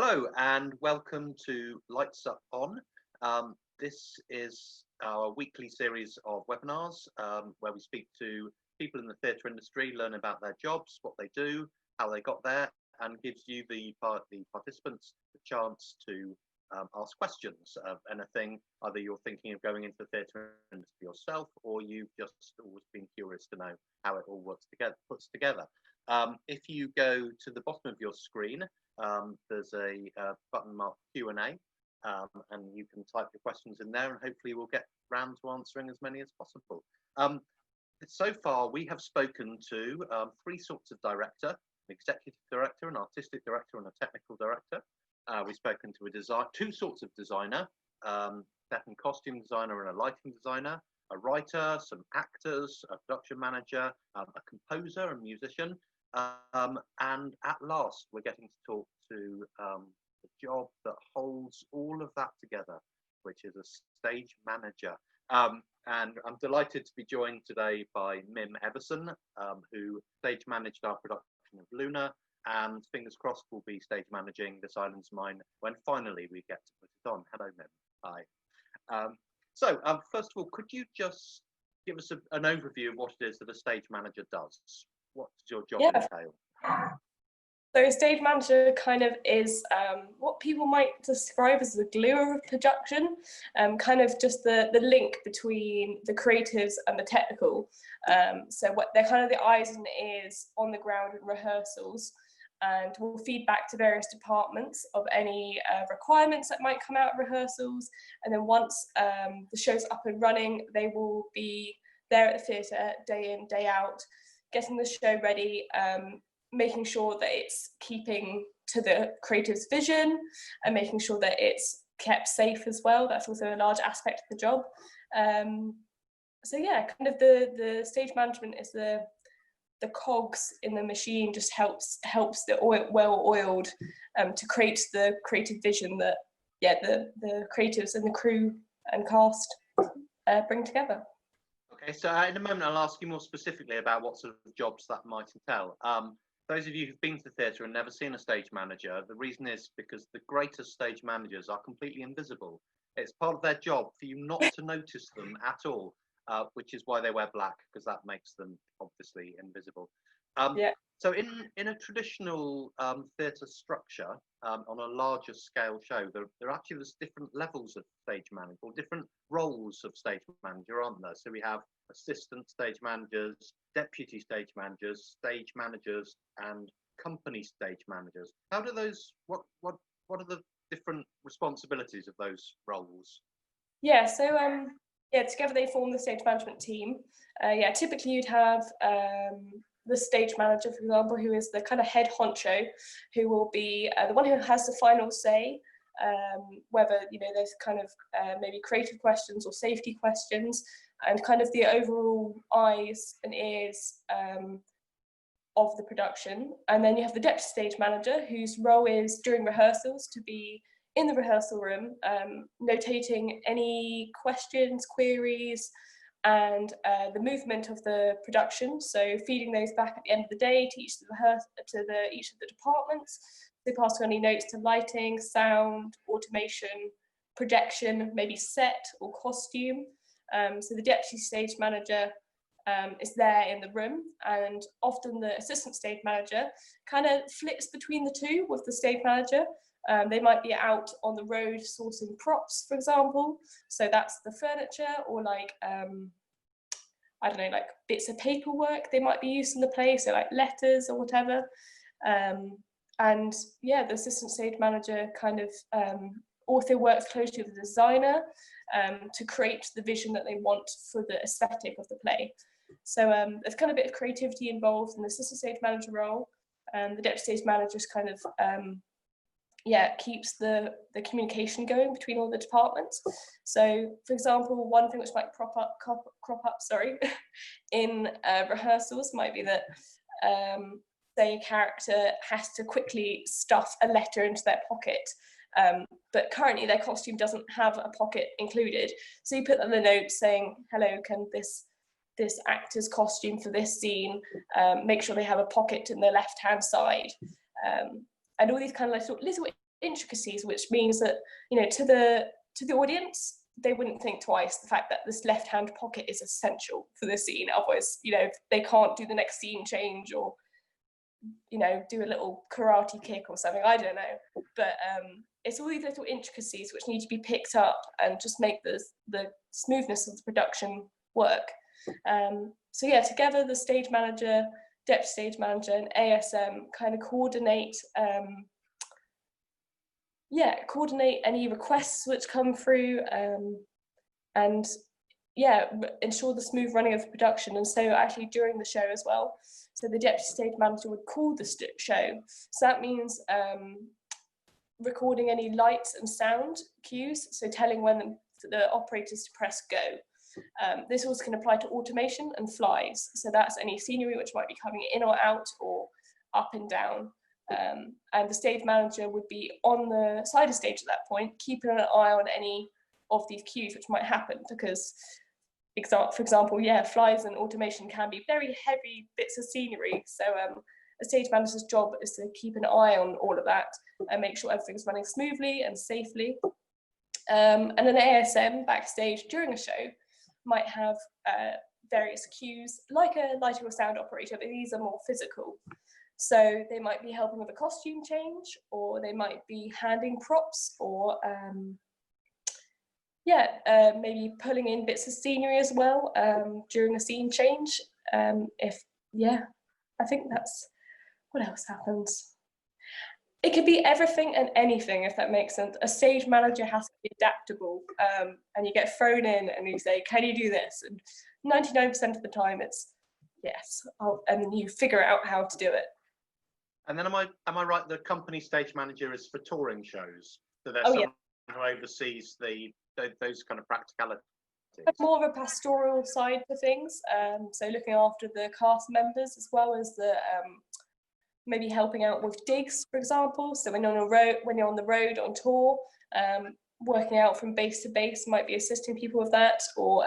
Hello and welcome to Lights Up On. This is our weekly series of webinars where we speak to people in the theatre industry, learn about their jobs, what they do, how they got there, and gives you, the participants, the chance to ask questions of anything, either you're thinking of going into the theatre industry yourself or you've just always been curious to know how it all puts together. If you go to the bottom of your screen, there's a button marked Q&A, and you can type your questions in there, and hopefully we'll get round to answering as many as possible. So far, we have spoken to three sorts of director: an executive director, an artistic director, and a technical director. We've spoken to two sorts of designer, set and costume designer and a lighting designer, a writer, some actors, a production manager, a composer, a musician, and at last we're getting to talk to the job that holds all of that together, which is a stage manager. And I'm delighted to be joined today by Mim Evison, who stage managed our production of Luna, and fingers crossed will be stage managing This Island's Mine when finally we get to put it on. Hello, Mim. Hi. So first of all, could you just give us an overview of what it is that a stage manager does? What does your job entail? So a stage manager kind of is what people might describe as the glue of production, kind of just the link between the creatives and the technical. So what they're kind of the eyes and ears on the ground in rehearsals, and will feed back to various departments of any requirements that might come out of rehearsals. And then once the show's up and running, they will be there at the theatre day in, day out, getting the show ready, making sure that it's keeping to the creative's vision and making sure that it's kept safe as well. That's also a large aspect of the job. So yeah, kind of the stage management is the cogs in the machine, just helps the well-oiled to create the creative vision that the creatives and the crew and cast bring together. Okay, so in a moment I'll ask you more specifically about what sort of jobs that might entail. Those of you who've been to the theatre and never seen a stage manager, the reason is because the greatest stage managers are completely invisible. It's part of their job for you not to notice them at all, which is why they wear black, because that makes them obviously invisible. So in a traditional theatre structure, on a larger scale show, there actually there's different levels of stage manager, or different roles of stage manager, aren't there? So we have assistant stage managers, deputy stage managers, and company stage managers. How do those, what are the different responsibilities of those roles? Yeah, so together they form the stage management team. Typically you'd have the stage manager, for example, who is the kind of head honcho, who will be the one who has the final say, whether there's kind of maybe creative questions or safety questions, and kind of the overall eyes and ears of the production. And then you have the deputy stage manager, whose role is during rehearsals to be in the rehearsal room, notating any questions, queries, and the movement of the production. So feeding those back at the end of the day to each of the departments. They pass on any notes to lighting, sound, automation, projection, maybe set or costume. So the deputy stage manager is there in the room, and often the assistant stage manager kind of flips between the two with the stage manager. They might be out on the road sourcing props, for example. So that's the furniture, or like, I don't know, like bits of paperwork they might be used in the play, so like letters or whatever. And yeah, the assistant stage manager kind of also works closely with the designer to create the vision that they want for the aesthetic of the play. So there's kind of a bit of creativity involved in the assistant stage manager role. The deputy stage manager just kind of keeps the communication going between all the departments. So, for example, one thing which might crop up in rehearsals might be that say a character has to quickly stuff a letter into their pocket, but currently their costume doesn't have a pocket included. So you put on the note saying, "Hello, can this actor's costume for this scene make sure they have a pocket in the left-hand side?" And all these kind of little intricacies, which means that, to the audience, they wouldn't think twice the fact that this left-hand pocket is essential for the scene. Otherwise, they can't do the next scene change, or do a little karate kick or something, I don't know. But it's all these little intricacies which need to be picked up and just make the smoothness of the production work. So yeah, together the stage manager, deputy stage manager, and ASM kind of coordinate any requests which come through, and ensure the smooth running of the production. And so actually during the show as well, so the deputy stage manager would call the show. So that means recording any lights and sound cues, so telling when the operators to press go. This also can apply to automation and flies. So that's any scenery which might be coming in or out or up and down. And the stage manager would be on the side of stage at that point, keeping an eye on any of these cues which might happen, because for example, flies and automation can be very heavy bits of scenery. So a stage manager's job is to keep an eye on all of that and make sure everything's running smoothly and safely. And an ASM backstage during a show might have various cues, like a lighting or sound operator, but these are more physical. So they might be helping with a costume change, or they might be handing props, or maybe pulling in bits of scenery as well during a scene change. I think that's, what else happens? It could be everything and anything, if that makes sense. A stage manager has to be adaptable, and you get thrown in and you say, can you do this? And 99% of the time it's yes, and then you figure out how to do it. And then am I right, the company stage manager is for touring shows? So there's someone who oversees those kind of practicalities. More of a pastoral side for things, so looking after the cast members as well as the maybe helping out with digs, for example. So when you're on the road on tour, working out from base to base, might be assisting people with that, or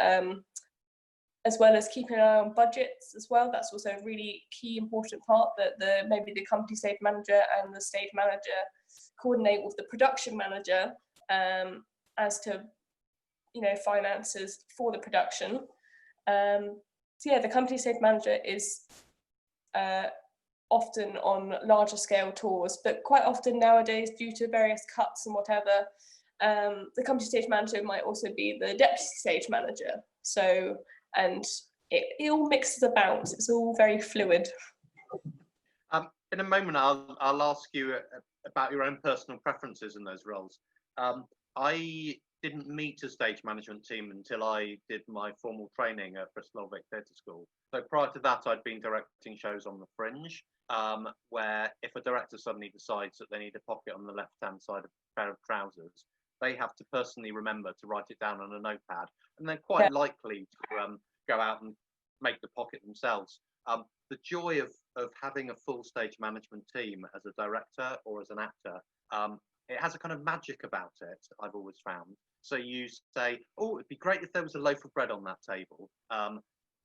as well as keeping an eye on budgets as well. That's also a really key important part, that maybe the company stage manager and the stage manager coordinate with the production manager as to finances for the production. The company stage manager is often on larger scale tours, but quite often nowadays, due to various cuts and whatever, the company stage manager might also be the deputy stage manager. So, and it all mixes about. It's all very fluid. In a moment, I'll ask you about your own personal preferences in those roles. I didn't meet a stage management team until I did my formal training at Bristol Theatre School. So prior to that, I'd been directing shows on the Fringe, where if a director suddenly decides that they need a pocket on the left-hand side of a pair of trousers, they have to personally remember to write it down on a notepad, and they're quite likely to go out and make the pocket themselves. The joy of having a full stage management team as a director or as an actor, it has a kind of magic about it, I've always found. So you say, oh, it'd be great if there was a loaf of bread on that table.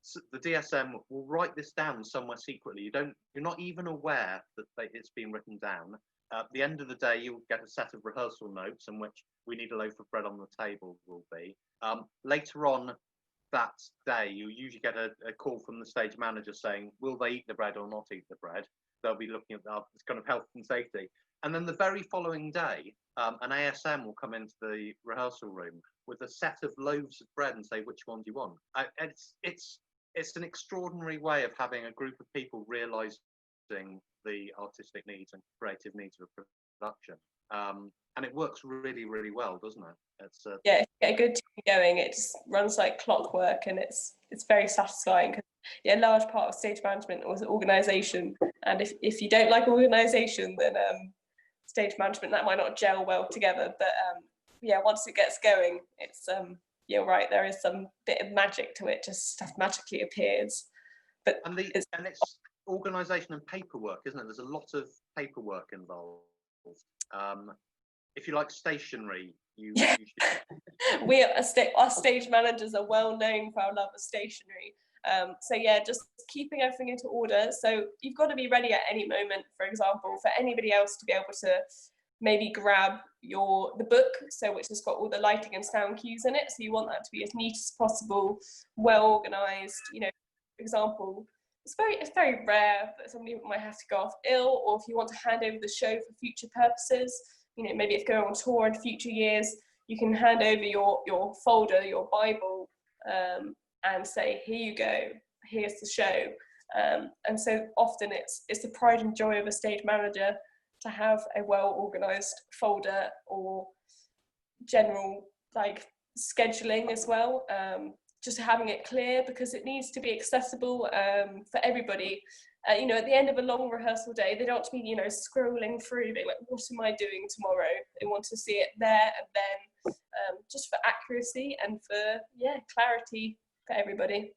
So the DSM will write this down somewhere secretly. You're not even aware that it's been written down. At the end of the day, you'll get a set of rehearsal notes in which we need a loaf of bread on the table will be. Later on that day, you usually get a call from the stage manager saying, will they eat the bread or not eat the bread? They'll be looking at this kind of health and safety. And then the very following day, an ASM will come into the rehearsal room with a set of loaves of bread and say, which one do you want? It's an extraordinary way of having a group of people realising the artistic needs and creative needs of a production. And it works really, really well, doesn't it? If you get a good team going, it just runs like clockwork, and it's very satisfying. A large part of stage management was organisation, and if you don't like organisation, then stage management, that might not gel well together. But once it gets going, it's you're right, there is some bit of magic to it, just stuff magically appears. But it's organisation and paperwork, isn't it? There's a lot of paperwork involved. If you like stationery, you should... Our stage managers are well known for our love of stationery. Just keeping everything into order. So you've got to be ready at any moment, for example, for anybody else to be able to maybe grab the book, so which has got all the lighting and sound cues in it. So you want that to be as neat as possible, well organized. You know, for example, it's very rare that somebody might have to go off ill, or if you want to hand over the show for future purposes, you know, maybe if going on tour in future years, you can hand over your folder, your Bible, and say, here you go, here's the show. And so often it's the pride and joy of a stage manager to have a well-organized folder or general like scheduling as well, just having it clear, because it needs to be accessible for everybody. You know, at the end of a long rehearsal day, they don't want to be, you know, scrolling through, being like, what am I doing tomorrow? They want to see it there and then, just for accuracy and for, clarity for everybody.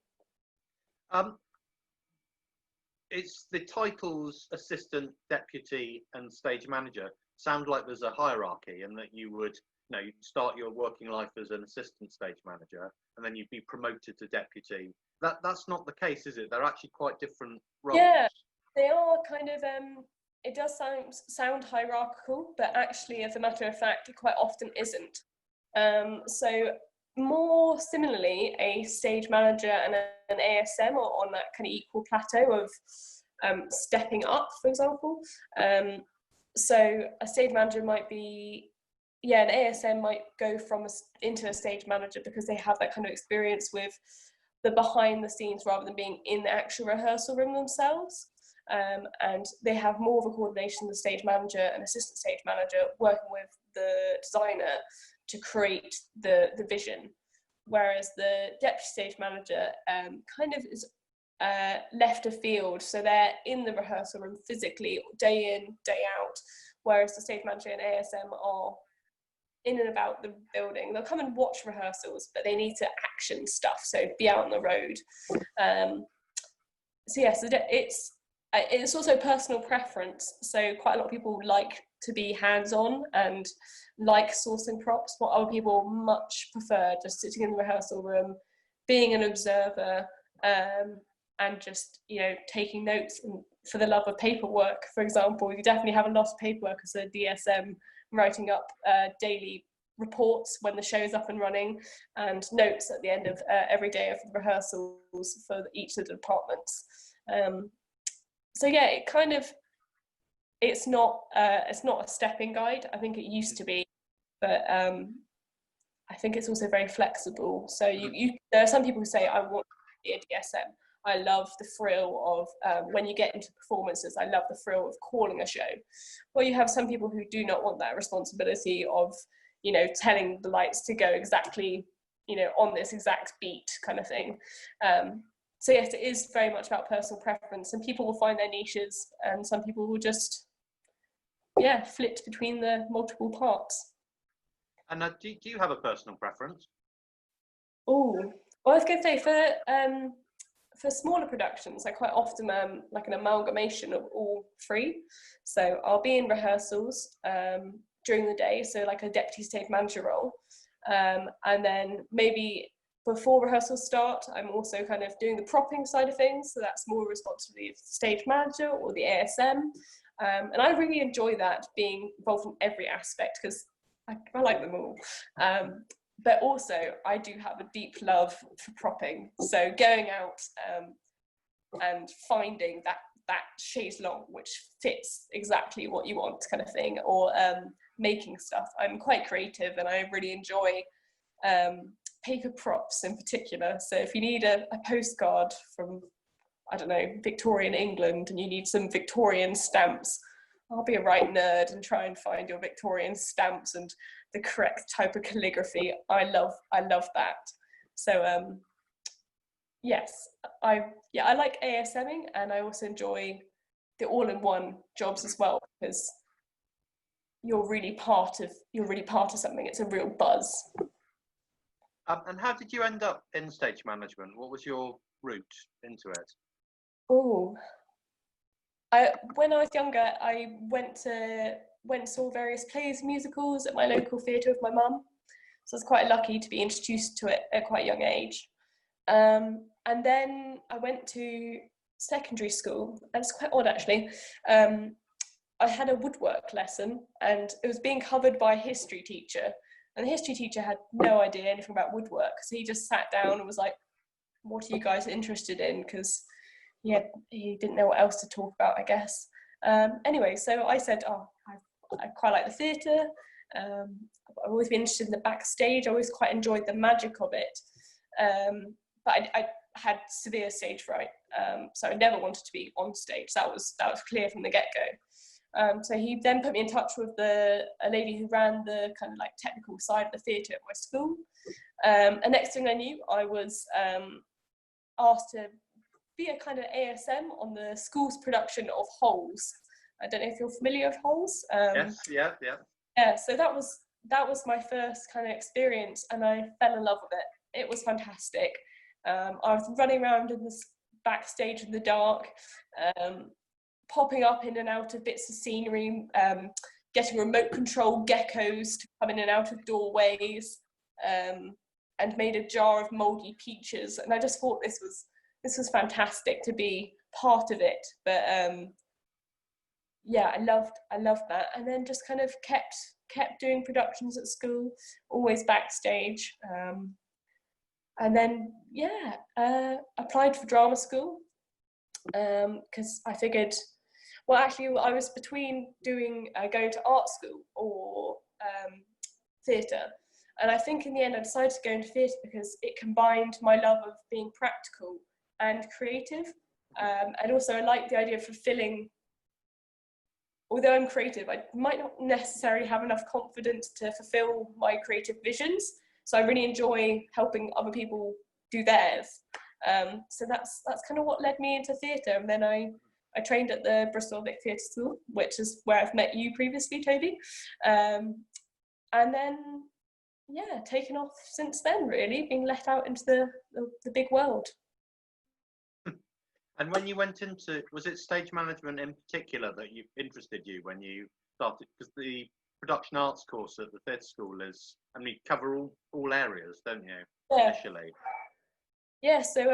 It's the titles assistant, deputy, and stage manager sound like there's a hierarchy, and that you would, you know, you'd start your working life as an assistant stage manager, and then you'd be promoted to deputy. That's not the case, is it? They're actually quite different roles. Yeah, they are kind of. It does sound hierarchical, but actually, as a matter of fact, it quite often isn't. So more similarly, a stage manager and an ASM are on that kind of equal plateau of stepping up, for example. So a stage manager might be, an ASM might go into a stage manager because they have that kind of experience with the behind the scenes rather than being in the actual rehearsal room themselves. And they have more of a coordination, the stage manager and assistant stage manager working with the designer to create the vision, whereas the deputy stage manager kind of is left afield, so they're in the rehearsal room physically day in, day out, whereas the stage manager and ASM are in and about the building. They'll come and watch rehearsals, but they need to action stuff, so be out on the road. So it's also personal preference, so quite a lot of people like to be hands-on and like sourcing props, while other people much prefer just sitting in the rehearsal room, being an observer, and just, you know, taking notes. And for the love of paperwork, for example, you definitely have a lot of paperwork as a DSM, writing up daily reports when the show is up and running, and notes at the end of every day of the rehearsals for each of the departments. So yeah, it kind of, it's not a stepping guide. I think it used to be, but I think it's also very flexible. So there are some people who say, I want to be a DSM. I love the thrill of when you get into performances, I love the thrill of calling a show. Well, you have some people who do not want that responsibility of, you know, telling the lights to go exactly, you know, on this exact beat kind of thing. So yes, it is very much about personal preference, and people will find their niches, and some people will just, flit between the multiple parts. And do you have a personal preference? Oh, well, I was going to say for smaller productions, I quite often like an amalgamation of all three. So I'll be in rehearsals during the day, so like a deputy stage manager role, and then maybe before rehearsals start, I'm also kind of doing the propping side of things, so that's more responsibility of the stage manager or the ASM, and I really enjoy that, being involved in every aspect, because I like them all. But also, I do have a deep love for propping. So going out and finding that chaise longue which fits exactly what you want, kind of thing, or making stuff. I'm quite creative, and I really enjoy paper props in particular. So if you need a postcard from, I don't know, Victorian England, and you need some Victorian stamps, I'll be a right nerd and try and find your Victorian stamps and the correct type of calligraphy. I love that. So yes, I like ASMing, and I also enjoy the all-in-one jobs as well, because you're really part of something. It's a real buzz. And how did you end up in stage management? What was your route into it? Oh, when I was younger, I went and saw various plays, musicals at my local theatre with my mum. So I was quite lucky to be introduced to it at quite a young age. And then I went to secondary school, and it's quite odd actually. I had a woodwork lesson, and it was being covered by a history teacher, and the history teacher had no idea anything about woodwork, so he just sat down and was like, what are you guys interested in? Because he didn't know what else to talk about, I guess. Anyway, so I said, I quite like the theatre. I've always been interested in the backstage. I always quite enjoyed the magic of it. But I had severe stage fright, so I never wanted to be on stage. That was clear from the get-go. So he then put me in touch with a lady who ran the kind of like technical side of the theatre at my school. And next thing I knew, I was asked to be a kind of ASM on the school's production of Hulse. I don't know if you're familiar with Hulse. Yes, yeah. Yeah, so that was my first kind of experience, and I fell in love with it. It was fantastic. I was running around in this backstage in the dark, popping up in and out of bits of scenery, getting remote control geckos to come in and out of doorways, and made a jar of mouldy peaches. And I just thought this was fantastic to be part of it. But yeah, I loved that. And then just kind of kept doing productions at school, always backstage. And then applied for drama school, because I figured, well, actually I was between going to art school or theatre. And I think in the end I decided to go into theatre because it combined my love of being practical and creative. And also I like the idea of fulfilling. Although I'm creative, I might not necessarily have enough confidence to fulfill my creative visions. So I really enjoy helping other people do theirs. So that's kind of what led me into theatre. And then I trained at the Bristol Vic Theatre School, which is where I've met you previously, Toby. And then, taken off since then, really, being let out into the big world. And when you went into, was it stage management in particular that interested you when you started? Because the production arts course at the theatre school is, cover all areas, don't you? Yeah. Initially. Yeah. So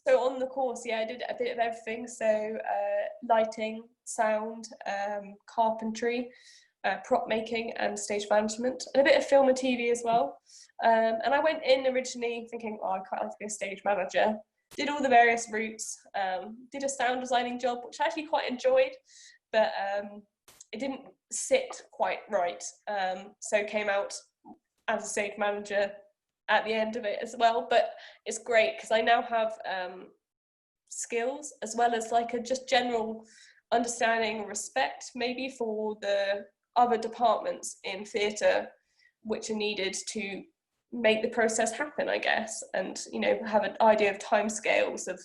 on the course, I did a bit of everything. So lighting, sound, carpentry, prop making, and stage management, and a bit of film and TV as well. And I went in originally thinking, I quite like to be a stage manager. Did all the various routes, did a sound designing job, which I actually quite enjoyed, but it didn't sit quite right. So came out as a stage manager at the end of it as well. But it's great because I now have skills as well as like a just general understanding and respect maybe for the other departments in theatre which are needed to make the process happen, I guess, and have an idea of timescales of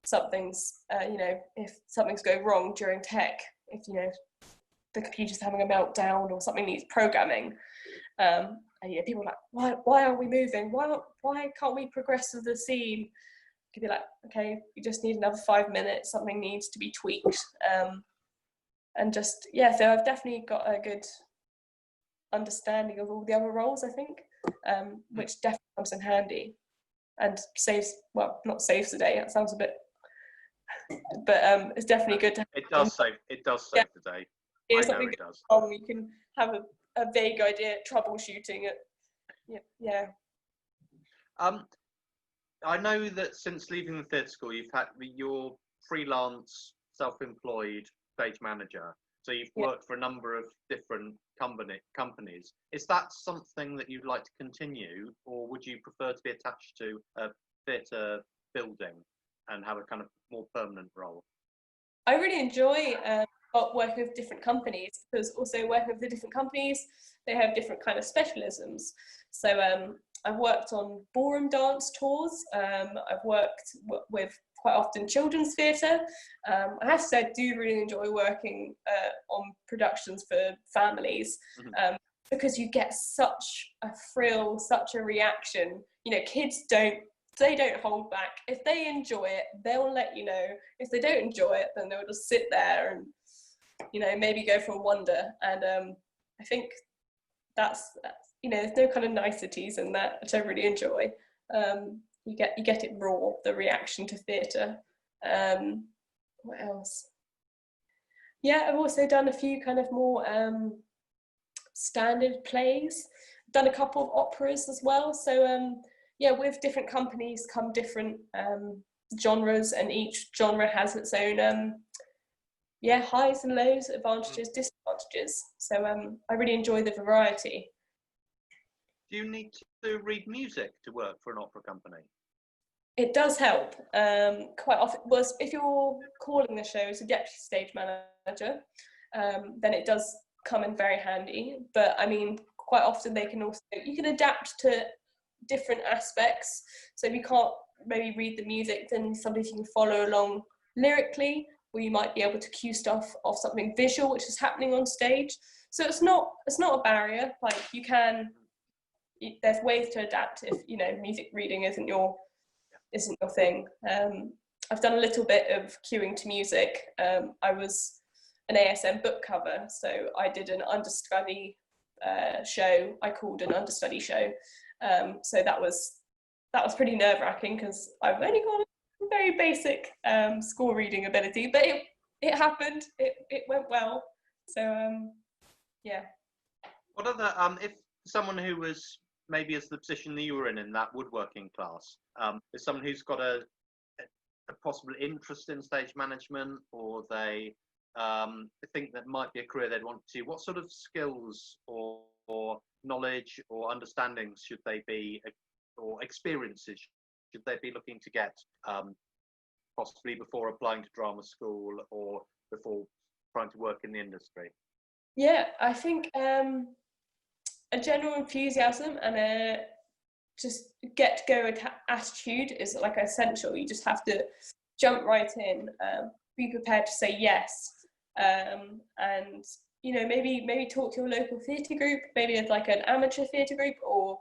something's if something's going wrong during tech, if the computer's having a meltdown or something needs programming, and people are like, why aren't we moving, why can't we progress with the scene? You could be like, okay, you just need another 5 minutes, something needs to be tweaked, and just so I've definitely got a good understanding of all the other roles, I think, which definitely comes in handy and not saves the day, that sounds a bit, but it's definitely good to have. It does save the day. Yeah, I know it does. You can have a vague idea, troubleshooting it. Yeah. I know that since leaving the theatre school, you've had your freelance, self-employed stage manager. So you've worked for a number of different companies. Is that something that you'd like to continue, or would you prefer to be attached to a theatre building and have a kind of more permanent role? I really enjoy working with different companies, because also working with the different companies, they have different kind of specialisms. So I've worked on ballroom dance tours. I've worked with quite often children's theatre. I have to say I do really enjoy working on productions for families, because you get such a thrill, such a reaction. Kids don't hold back. If they enjoy it, they'll let you know. If they don't enjoy it, then they'll just sit there and maybe go for a wander. And I think that's there's no kind of niceties in that, which I really enjoy. You get it raw, the reaction to theatre. What else? Yeah, I've also done a few kind of more standard plays, done a couple of operas as well. So yeah, with different companies come different genres, and each genre has its own yeah, highs and lows, advantages, disadvantages. So I really enjoy the variety. Do you need to read music to work for an opera company? It does help quite often. Well, if you're calling the show as a deputy stage manager, then it does come in very handy. But I mean, quite often they can also, you can adapt to different aspects. So if you can't maybe read the music, then somebody can follow along lyrically, or you might be able to cue stuff off something visual which is happening on stage. So it's not a barrier. Like you can, there's ways to adapt if music reading isn't your thing. I've done a little bit of cueing to music. I was an ASM book cover, so I did an understudy show. I called an understudy show. So that was pretty nerve-wracking because I've only got a very basic score reading ability, but it happened. It went well. So yeah. What other if someone who was maybe as the position that you were in that woodworking class, is someone who's got a possible interest in stage management, or they think that might be a career they'd want to, what sort of skills or knowledge or understandings should they be, or experiences should they be looking to get, possibly before applying to drama school or before trying to work in the industry? Yeah, I think a general enthusiasm and a just get-go attitude is like essential. You just have to jump right in, be prepared to say yes, and maybe talk to your local theatre group, maybe it's like an amateur theatre group, or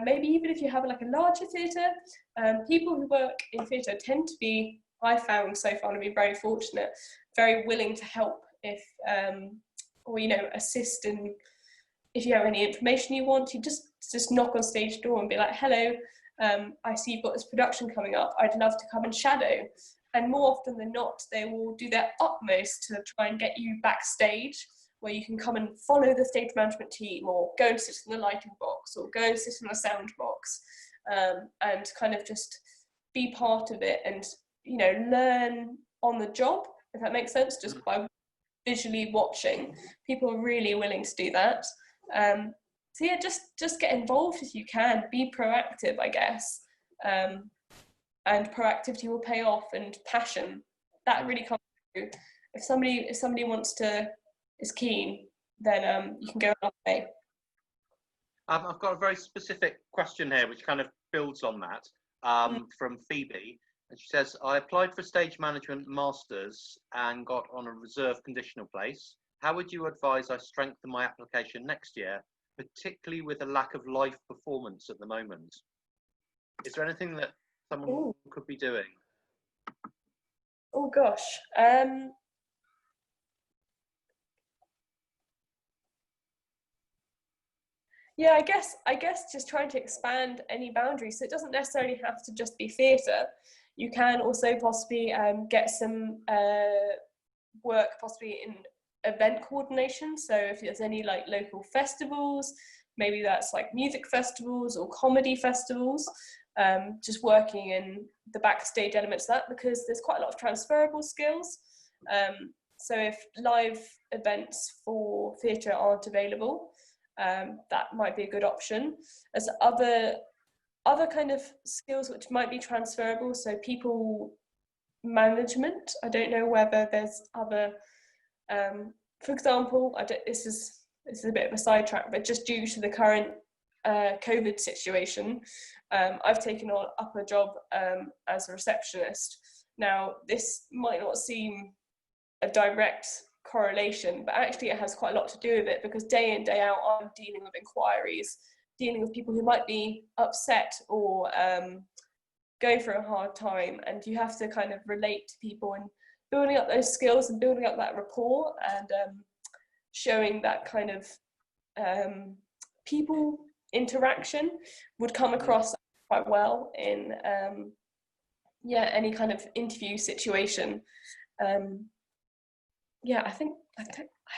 maybe even if you have like a larger theatre. People who work in theatre tend to be, I found so far to be very fortunate, very willing to help if or assist in, if you have any information you want, you just knock on stage door and be like, hello, I see you've got this production coming up, I'd love to come and shadow. And more often than not, they will do their utmost to try and get you backstage, where you can come and follow the stage management team, or go and sit in the lighting box, or go and sit in a sound box, and kind of just be part of it and learn on the job, if that makes sense, just by visually watching. People are really willing to do that. So yeah, just get involved if you can. Be proactive, I guess, and proactivity will pay off. And passion, that really comes through. If somebody is keen, then you can go another way. I've got a very specific question here, which kind of builds on that, from Phoebe. And she says, I applied for stage management masters and got on a reserve conditional place. How would you advise I strengthen my application next year, particularly with a lack of live performance at the moment? Is there anything that someone could be doing? Oh gosh. Yeah, I guess just trying to expand any boundaries. So it doesn't necessarily have to just be theatre. You can also possibly get some work possibly in event coordination. So if there's any like local festivals, maybe that's like music festivals or comedy festivals, just working in the backstage elements of that, because there's quite a lot of transferable skills. So if live events for theatre aren't available, that might be a good option. As other kind of skills which might be transferable, so people management. I don't know whether there's other, for example, this is a bit of a sidetrack, but just due to the current COVID situation, I've taken up a job as a receptionist. Now, this might not seem a direct correlation, but actually it has quite a lot to do with it, because day in, day out, I'm dealing with inquiries, dealing with people who might be upset or going through a hard time, and you have to kind of relate to people, and building up those skills and building up that rapport, and showing that kind of people interaction would come across quite well in any kind of interview situation. yeah, I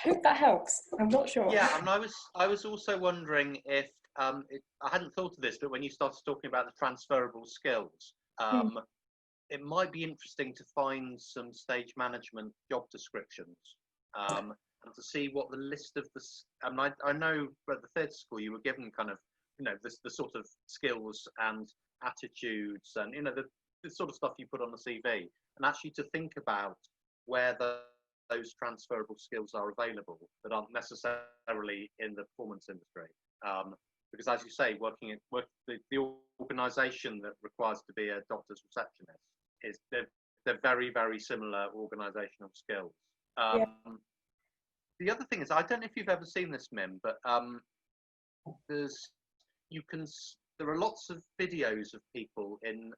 hope that helps. I'm not sure. Yeah, and I was also wondering if I hadn't thought of this, but when you started talking about the transferable skills, Hmm. it might be interesting to find some stage management job descriptions, and to see what the list of I know at the theatre school you were given kind of, you know, the sort of skills and attitudes and, you know, the sort of stuff you put on the CV, and actually to think about where those transferable skills are available that aren't necessarily in the performance industry. Because as you say, the organisation that requires to be a doctor's receptionist they're very, very similar organisational skills. Yeah. The other thing is, I don't know if you've ever seen this, Mim, but there's you can there are lots of videos of people in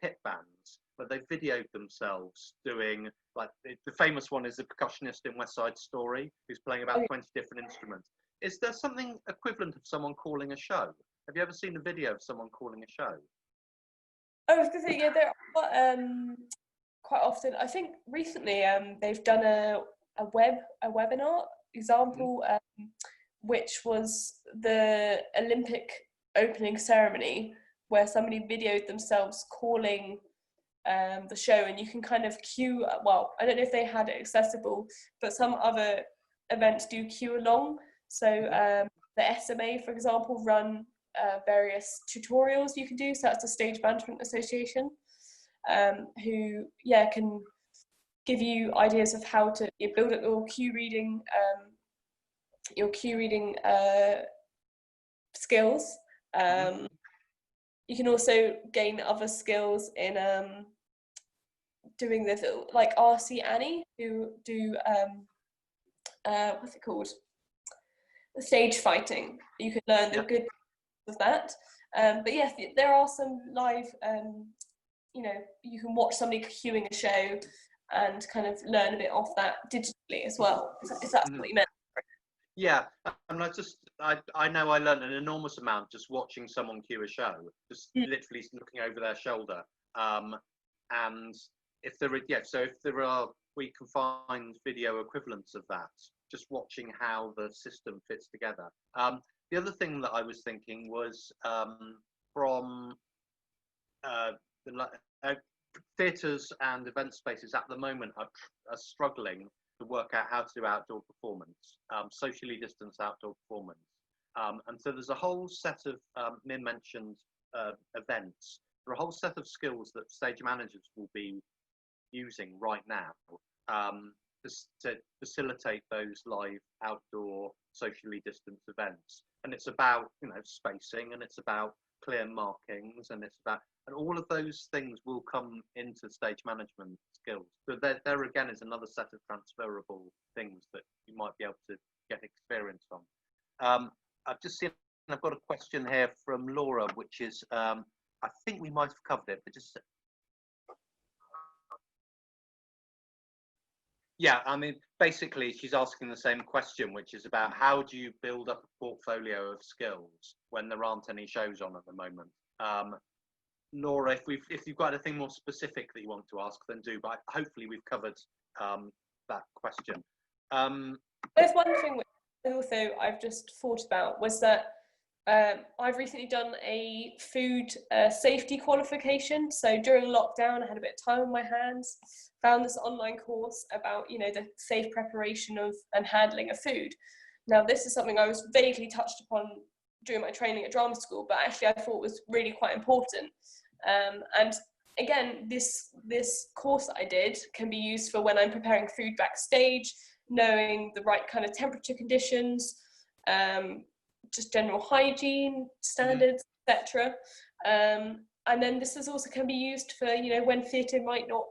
pit bands where they videoed themselves doing, like, the famous one is the percussionist in West Side Story who's playing about 20 different instruments. Is there something equivalent of someone calling a show? Have you ever seen a video of someone calling a show? I was going to say, yeah, there are quite often. I think recently they've done a webinar example, which was the Olympic opening ceremony, where somebody videoed themselves calling the show, and you can kind of queue. Well, I don't know if they had it accessible, but some other events do queue along. So the SMA, for example, run various tutorials you can do. So that's the Stage Management Association, who can give you ideas of how to build up your cue reading skills. You can also gain other skills in doing this, like RC Annie, who do what's it called? The stage fighting. You can learn the good of that. But yes, there are some live. You can watch somebody cueing a show and kind of learn a bit off that digitally as well. If that's what you meant. Yeah, and I know I learned an enormous amount just watching someone cue a show, just literally looking over their shoulder. And if there are, we can find video equivalents of that, just watching how the system fits together. The other thing that I was thinking was from theatres and event spaces at the moment are struggling to work out how to do outdoor performance, socially distanced outdoor performance. And so there's a whole set of, Mim mentioned events, there are a whole set of skills that stage managers will be using right now to facilitate those live outdoor socially distanced events. And it's about, you know, spacing, and it's about clear markings, and and all of those things will come into stage management skills. So there again is another set of transferable things that you might be able to get experience from. I've just seen, I've got a question here from Laura, which is, I think we might have covered it, but just. Yeah, I mean, basically, she's asking the same question, which is about how do you build up a portfolio of skills when there aren't any shows on at the moment. Laura, if you've got anything more specific that you want to ask, then do. But hopefully, we've covered that question. There's one thing which also I've just thought about was that I've recently done a food safety qualification. So during lockdown, I had a bit of time on my hands, found this online course about, you know, the safe preparation of and handling of food. Now, this is something I was vaguely touched upon during my training at drama school, but actually I thought was really quite important. And again, this course that I did can be used for when I'm preparing food backstage, knowing the right kind of temperature conditions, just general hygiene standards, etc. And then this is also can be used for, you know, when theatre might not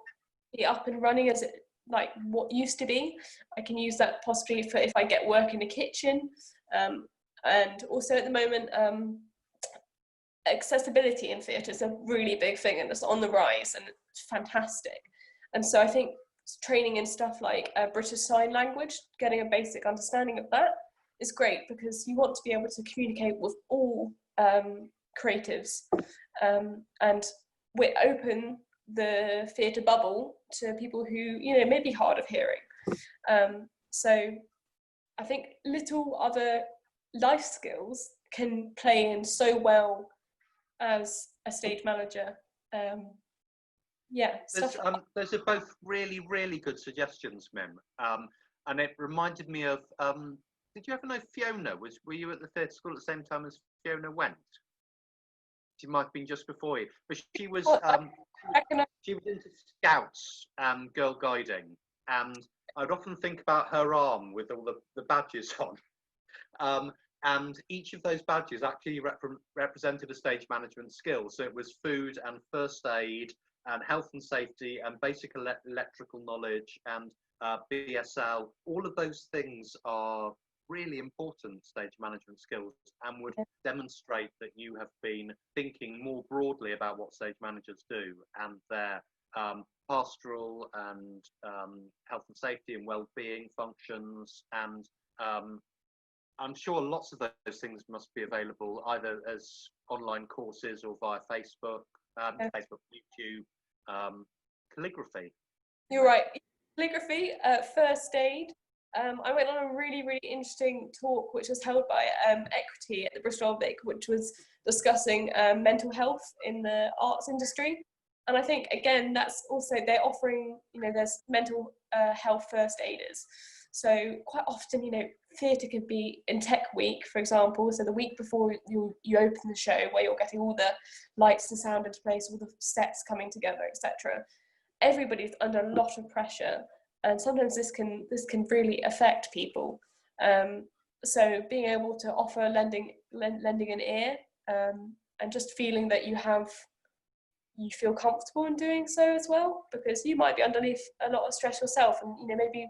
be up and running as it like what used to be. I can use that possibly for if I get work in the kitchen. And also at the moment, accessibility in theatre is a really big thing, and it's on the rise, and it's fantastic. And so I think training in stuff like British Sign Language, getting a basic understanding of that is great, because you want to be able to communicate with all creatives, and we open the theatre bubble to people who, you know, may be hard of hearing. So I think little other life skills can play in so well as a stage manager. Those are both really, really good suggestions, Mim. And it reminded me of, did you ever know Fiona? Were you at the theatre school at the same time as Fiona went? She might have been just before you, but she was into scouts and girl guiding, and I'd often think about her arm with all the badges on. And each of those badges actually represented a stage management skill. So it was food and first aid and health and safety and basic electrical knowledge and BSL. All of those things are really important stage management skills and would demonstrate that you have been thinking more broadly about what stage managers do and their pastoral and health and safety and well-being functions. And I'm sure lots of those things must be available either as online courses or via Facebook, YouTube, calligraphy. You're right. Calligraphy, first aid. I went on a really, really interesting talk which was held by Equity at the Bristol Old Vic, which was discussing mental health in the arts industry. And I think, again, that's also, they're offering, there's mental health first aiders. So quite often, theatre could be in Tech Week, for example. So the week before you open the show, where you're getting all the lights and sound into place, all the sets coming together, etc. Everybody's under a lot of pressure, and sometimes this can really affect people. So being able to offer lending an ear, and just feeling that you feel comfortable in doing so as well, because you might be underneath a lot of stress yourself, and maybe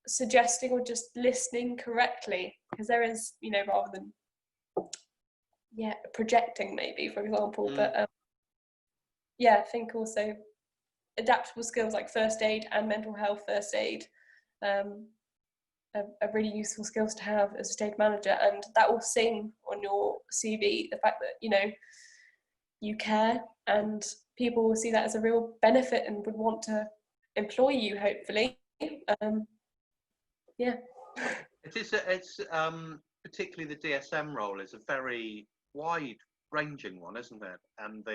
suggesting or just listening correctly, because there is, rather than projecting maybe, for example. But I think also adaptable skills like first aid and mental health first aid are really useful skills to have as a stage manager, and that will sing on your CV, the fact that you care, and people will see that as a real benefit and would want to employ you, hopefully. It's particularly the DSM role is a very wide-ranging one, isn't it? And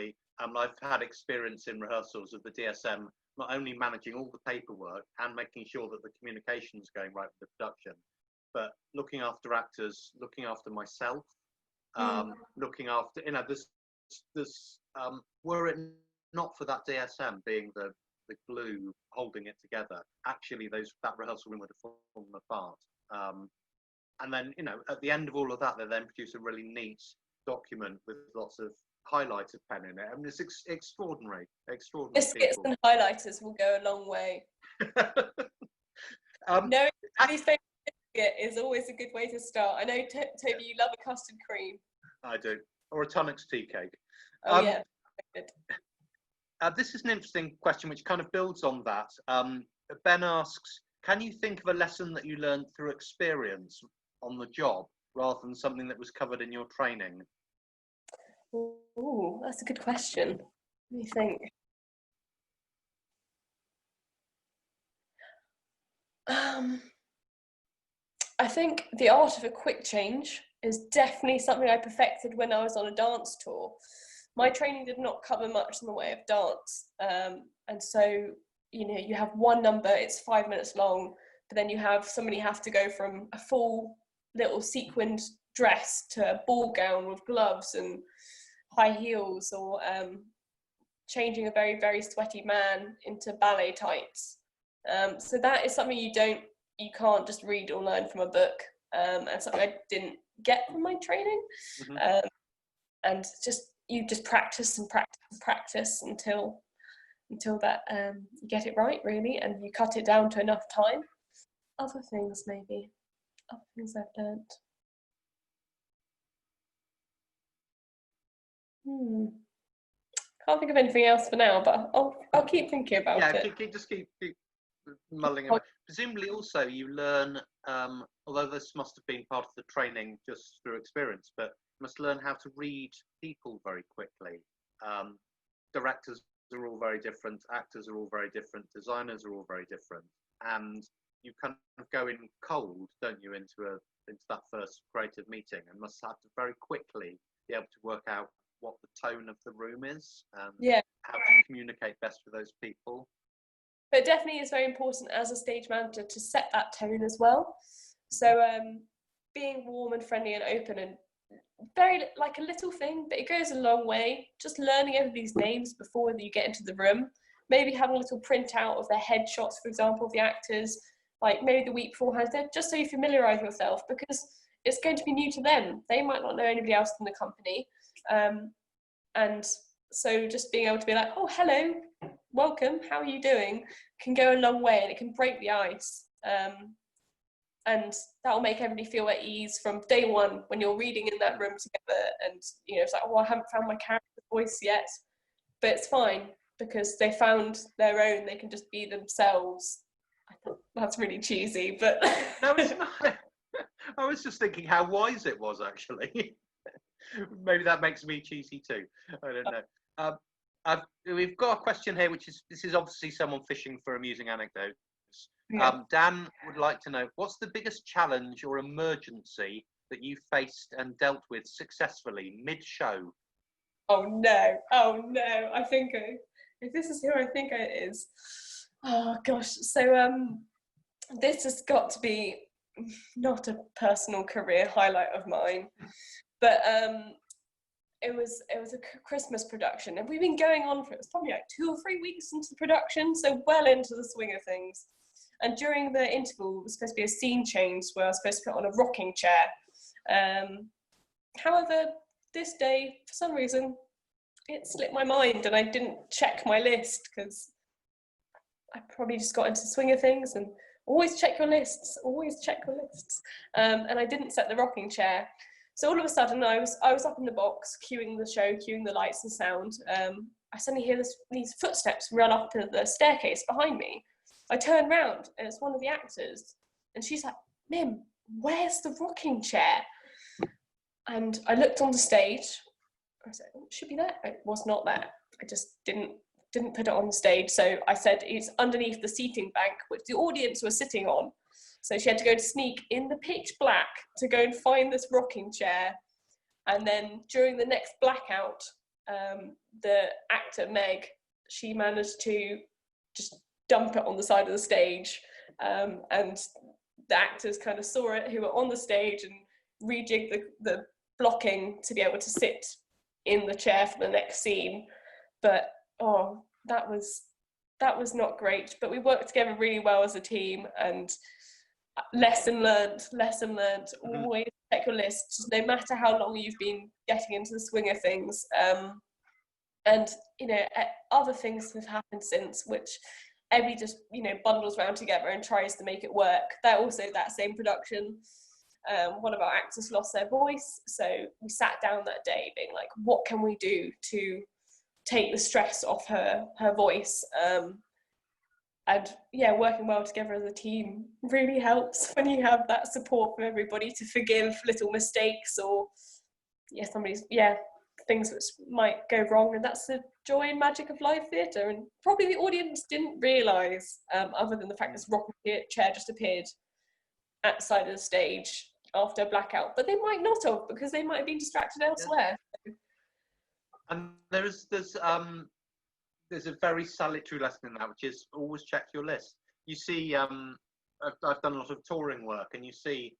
I've had experience in rehearsals of the DSM not only managing all the paperwork and making sure that the communication is going right with the production, but looking after actors, looking after myself, looking after there's were it not for that DSM being the glue holding it together, actually that rehearsal room would have fallen apart. And then at the end of all of that, they then produce a really neat document with lots of highlighter pen in it. I mean, it's extraordinary. Biscuits and highlighters will go a long way. Knowing these favourite biscuit is always a good way to start. I know, Toby, you love a custard cream. I do, or a Tonics tea cake. Oh yeah, good. This is an interesting question which kind of builds on that. Ben asks, can you think of a lesson that you learned through experience on the job rather than something that was covered in your training? Ooh, that's a good question. Let me think. I think the art of a quick change is definitely something I perfected when I was on a dance tour. My training did not cover much in the way of dance, and so you have one number, it's 5 minutes long, but then you have somebody have to go from a full little sequined dress to a ball gown with gloves and high heels, or changing a very, very sweaty man into ballet tights. So that is something you can't just read or learn from a book, and something I didn't get from my training. And you just practice and practice and practice until that you get it right, really, and you cut it down to enough time. Other things I've learnt. Can't think of anything else for now, but I'll keep thinking about it. Keep mulling about. Presumably, also you learn, although this must have been part of the training just through experience, but you must learn how to read people very quickly. Directors are all very different, actors are all very different, designers are all very different, and you kind of go in cold, don't you, into that first creative meeting, and must have to very quickly be able to work out what the tone of the room is and how to communicate best with those people. But it definitely is very important as a stage manager to set that tone as well. So being warm and friendly and open, and very like a little thing, but it goes a long way. Just learning everybody's names before you get into the room. Maybe having a little printout of their headshots, for example, of the actors, like maybe the week beforehand, just so you familiarise yourself, because it's going to be new to them. They might not know anybody else in the company. And so just being able to be like, oh, hello, welcome, how are you doing, can go a long way, and it can break the ice. And that will make everybody feel at ease from day one when you're reading in that room together. And, you know, it's like, oh, I haven't found my character voice yet. But it's fine, because they found their own, they can just be themselves. I thought that's really cheesy, but... No, it's not. I was just thinking how wise it was, actually. Maybe that makes me cheesy too. I don't know. We've got a question here, this is obviously someone fishing for amusing anecdotes. Yeah. Dan would like to know, what's the biggest challenge or emergency that you faced and dealt with successfully mid-show? Oh no, I think if this is who I think it is, oh gosh. So this has got to be not a personal career highlight of mine, but it was a Christmas production, and we've been going on for, it was probably like 2 or 3 weeks into the production, so well into the swing of things. And during the interval, it was supposed to be a scene change where I was supposed to put on a rocking chair. However, this day, for some reason, it slipped my mind, and I didn't check my list, because I probably just got into the swing of things, and always check your lists. And I didn't set the rocking chair. So all of a sudden, I was up in the box, cueing the show, cueing the lights and sound. I suddenly hear these footsteps run up the staircase behind me. I turn round, and it's one of the actors, and she's like, Mim, where's the rocking chair? And I looked on the stage. I said, oh, it should be there. It was not there. I just didn't put it on the stage. So I said, it's underneath the seating bank, which the audience was sitting on. So she had to go to sneak in the pitch black to go and find this rocking chair. And then during the next blackout, the actor, Meg, she managed to just dump it on the side of the stage. And the actors kind of saw it, who were on the stage, and rejigged the blocking to be able to sit in the chair for the next scene. But that was not great, but we worked together really well as a team. And lesson learned, always check your lists, no matter how long you've been getting into the swing of things. And you know, other things have happened since, which everybody just, you know, bundles around together and tries to make it work. That same production, one of our actors lost their voice, so we sat down that day being like, what can we do to take the stress off her voice? And yeah, working well together as a team really helps when you have that support from everybody to forgive little mistakes, or things which might go wrong. And that's the joy and magic of live theatre. And probably the audience didn't realise, other than the fact this rocking chair just appeared at the side of the stage after a blackout, but they might not have, because they might have been distracted elsewhere. Yeah. And there's a very salutary lesson in that, which is always check your list. You see, I've done a lot of touring work, and you see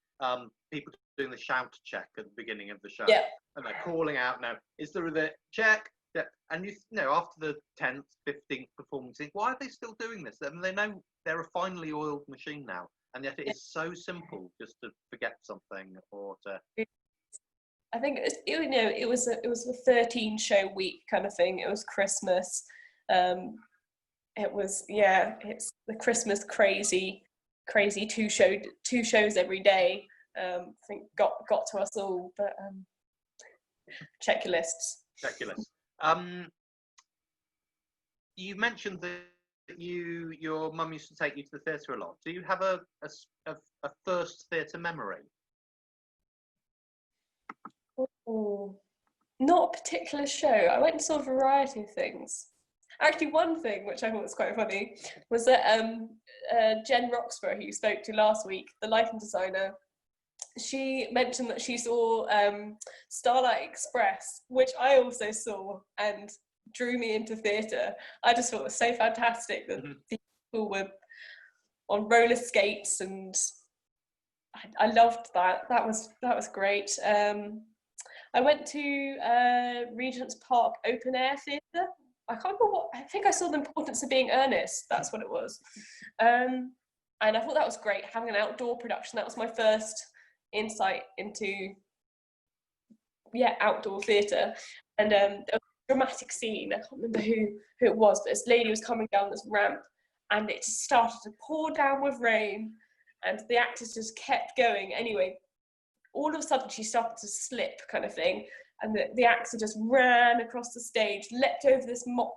people doing the shout check at the beginning of the show. Yeah. And they're calling out, now, is there a check? Yeah. And you know, after the 10th, 15th performance, why are they still doing this? I mean, they know they're a finely oiled machine now, and yet it is so simple just to forget something, or to... I think it was a 13-show week kind of thing. It was Christmas. It's the Christmas crazy 2 shows every day. I think got to us all, but check your lists. You mentioned that your mum used to take you to the theatre a lot. Do you have a first theatre memory? Oh, not a particular show. I went and saw a variety of things. Actually, one thing which I thought was quite funny was that Jen Roxburgh, who you spoke to last week, the lighting designer, she mentioned that she saw Starlight Express, which I also saw and drew me into theatre. I just thought it was so fantastic that people were on roller skates, and I loved that. That was great. I went to Regent's Park Open Air Theatre. I can't remember what, I think I saw The Importance of Being Earnest, that's what it was. And I thought that was great, having an outdoor production. That was my first insight into, outdoor theatre. And there was a dramatic scene, I can't remember who it was, but this lady was coming down this ramp and it just started to pour down with rain and the actors just kept going. Anyway, all of a sudden she started to slip kind of thing, and the actor just ran across the stage, leapt over this mock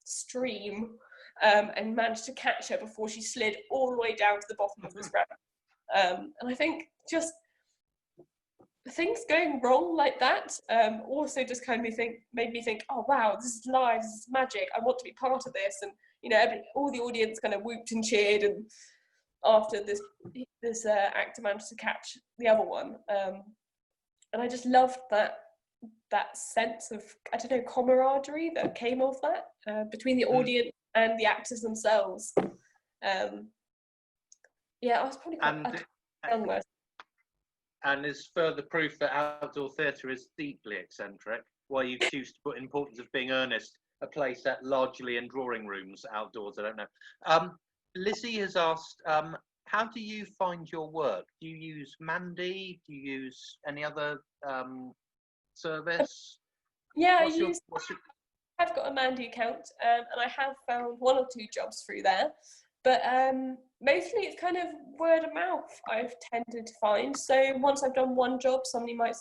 stream, and managed to catch her before she slid all the way down to the bottom of this ramp. And I think just things going wrong like that also just kind of made me think, oh wow, this is live, this is magic, I want to be part of this. And all the audience kind of whooped and cheered, and after this actor managed to catch the other one, and I just loved that sense of, I don't know, camaraderie that came of that between the audience and the actors themselves. I was probably quite young. And is further proof that outdoor theatre is deeply eccentric, why you choose to put Importance of Being Earnest, a play set largely in drawing rooms outdoors, I don't know. Lizzie has asked, how do you find your work? Do you use Mandy? Do you use any other service? Yeah, I've got a Mandy account, and I have found 1 or 2 jobs through there. But mostly it's kind of word of mouth I've tended to find. So once I've done one job, somebody might,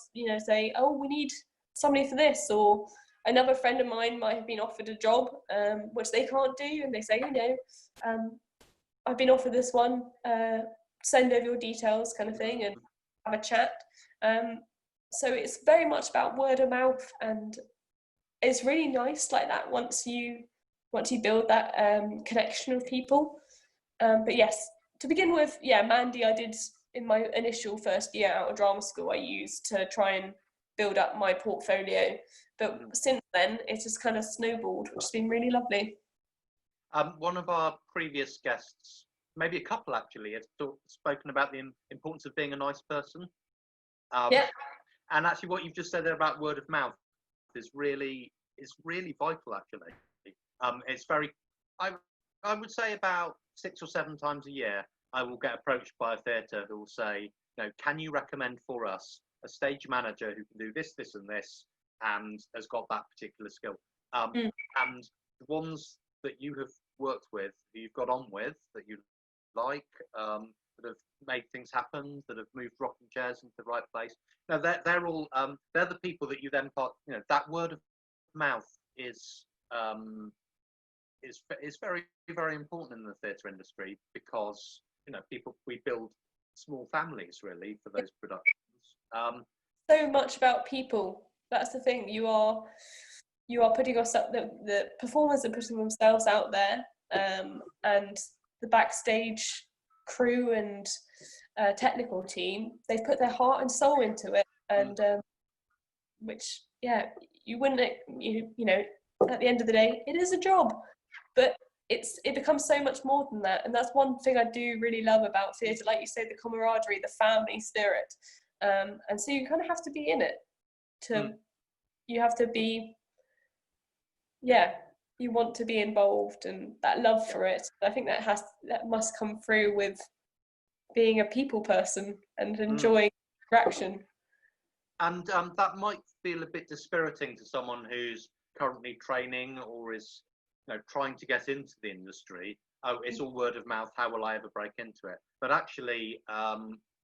say, oh, we need somebody for this, or another friend of mine might have been offered a job, which they can't do, and they say, I've been offered this one, send over your details kind of thing, and have a chat. So it's very much about word of mouth, and it's really nice like that once you build that connection with people. But yes, to begin with, Mandy I did in my initial first year out of drama school, I used to try and build up my portfolio. But since then, it's just kind of snowballed, which has been really lovely. One of our previous guests, maybe a couple actually, have spoken about the importance of being a nice person. And actually what you've just said there about word of mouth is really vital actually. It's very, I would say about 6 or 7 times a year, I will get approached by a theatre who will say, can you recommend for us a stage manager who can do this, this and this, and has got that particular skill. And the ones that you have worked with, that you've got on with, that you like, that have made things happen, that have moved rocking chairs into the right place, they're all, they're the people that you then part, that word of mouth is very, very important in the theatre industry, because we build small families really for those productions. So much about people. That's the thing. You are putting yourself. The performers are putting themselves out there, and the backstage crew and technical team, they've put their heart and soul into it, and which you wouldn't. At the end of the day, it is a job, but it becomes so much more than that. And that's one thing I do really love about theatre, like you say, the camaraderie, the family spirit. And so you kind of have to be in it you have to be, you want to be involved, and that love for it. I think that must come through with being a people person and enjoying interaction. And that might feel a bit dispiriting to someone who's currently training or is trying to get into the industry. Oh, it's all word of mouth, how will I ever break into it? But actually,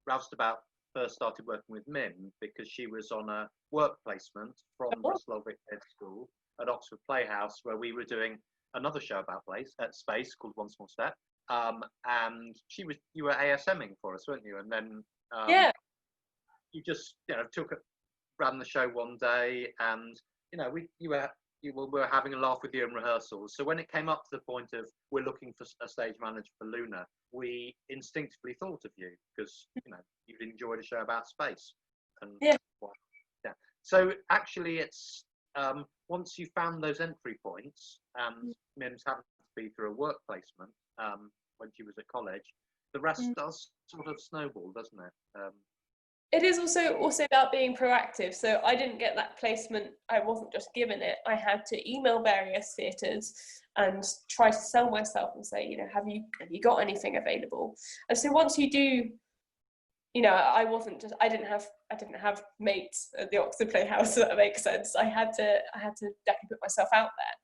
Roustabout first started working with Mim because she was on a work placement from the Slavic Ed School at Oxford Playhouse, where we were doing another show about space called One Small Step. And you were ASMing for us, weren't you? And then you just ran the show one day, and you were having a laugh with you in rehearsals. So when it came up to the point of we're looking for a stage manager for Luna, we instinctively thought of you because you'd enjoyed a show about space. And Yeah. Yeah. So actually, it's once you found those entry points, and Mim's happened to be through a work placement when she was at college, the rest does sort of snowball, doesn't it? It is also about being proactive. So I didn't get that placement. I wasn't just given it. I had to email various theatres and try to sell myself and say, have you got anything available? And so once you do, I didn't have mates at the Oxford Playhouse. So that makes sense. I had to definitely put myself out there.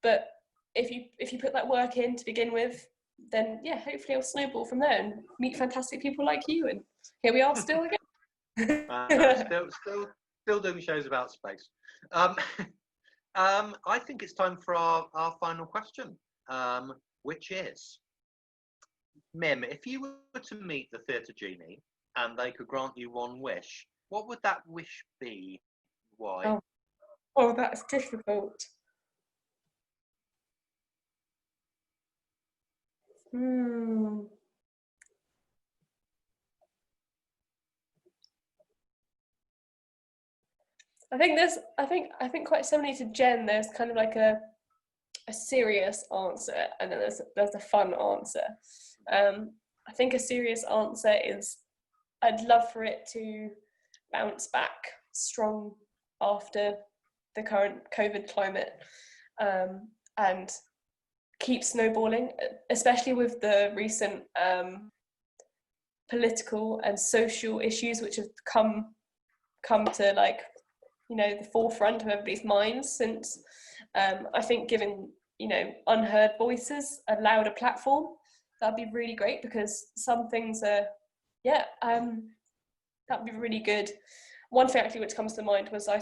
But if you put that work in to begin with, then yeah, hopefully it'll snowball from there and meet fantastic people like you. And here we are still again. Still doing shows about space. I think it's time for our final question, which is, Mim, if you were to meet the theatre genie and they could grant you one wish, what would that wish be? Why? Oh, that's difficult. I think quite similarly to Jen, there's kind of like a serious answer and then there's a fun answer. I think a serious answer is I'd love for it to bounce back strong after the current COVID climate, and keep snowballing, especially with the recent political and social issues which have come to the forefront of everybody's minds since. I think giving unheard voices a louder platform, that'd be really great, because some things are that'd be really good. One thing actually which comes to mind was I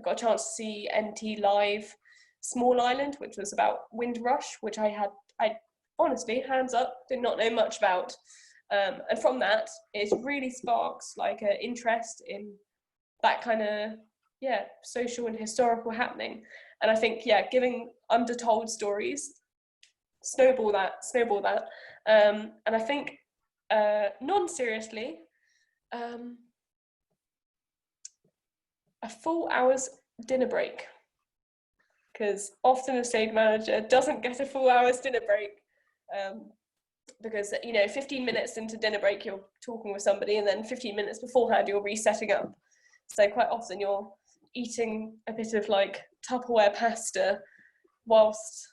got a chance to see NT live Small Island, which was about Windrush, which I honestly, hands up, did not know much about, and from that it really sparks like an interest in that kind of social and historical happening. And I think giving undertold stories, snowball that, and I think non-seriously, a full hour's dinner break, because often a stage manager doesn't get a full hour's dinner break, because 15 minutes into dinner break you're talking with somebody, and then 15 minutes beforehand you're resetting up. So quite often you're eating a bit of like Tupperware pasta whilst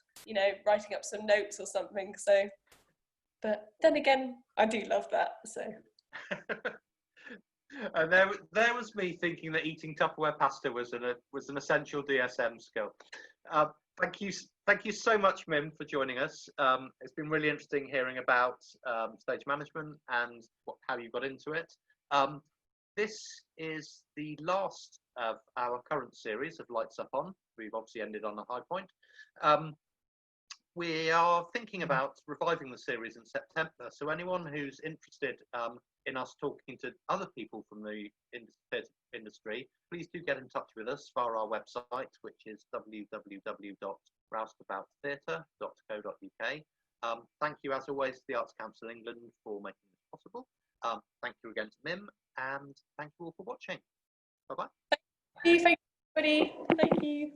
writing up some notes or something. So, but then again, I do love that. So. And there was me thinking that eating Tupperware pasta was an essential DSM skill. Thank you so much, Mim, for joining us. It's been really interesting hearing about stage management and how you got into it. This is the last of our current series of Lights Up On. We've obviously ended on a high point. We are thinking about reviving the series in September, so anyone who's interested in us talking to other people from the industry, please do get in touch with us via our website, which is www.roustabouttheatre.co.uk. Thank you, as always, to the Arts Council England for making this possible. Thank you again to Mim, and thank you all for watching. Bye-bye. Thank you, everybody. Thank you.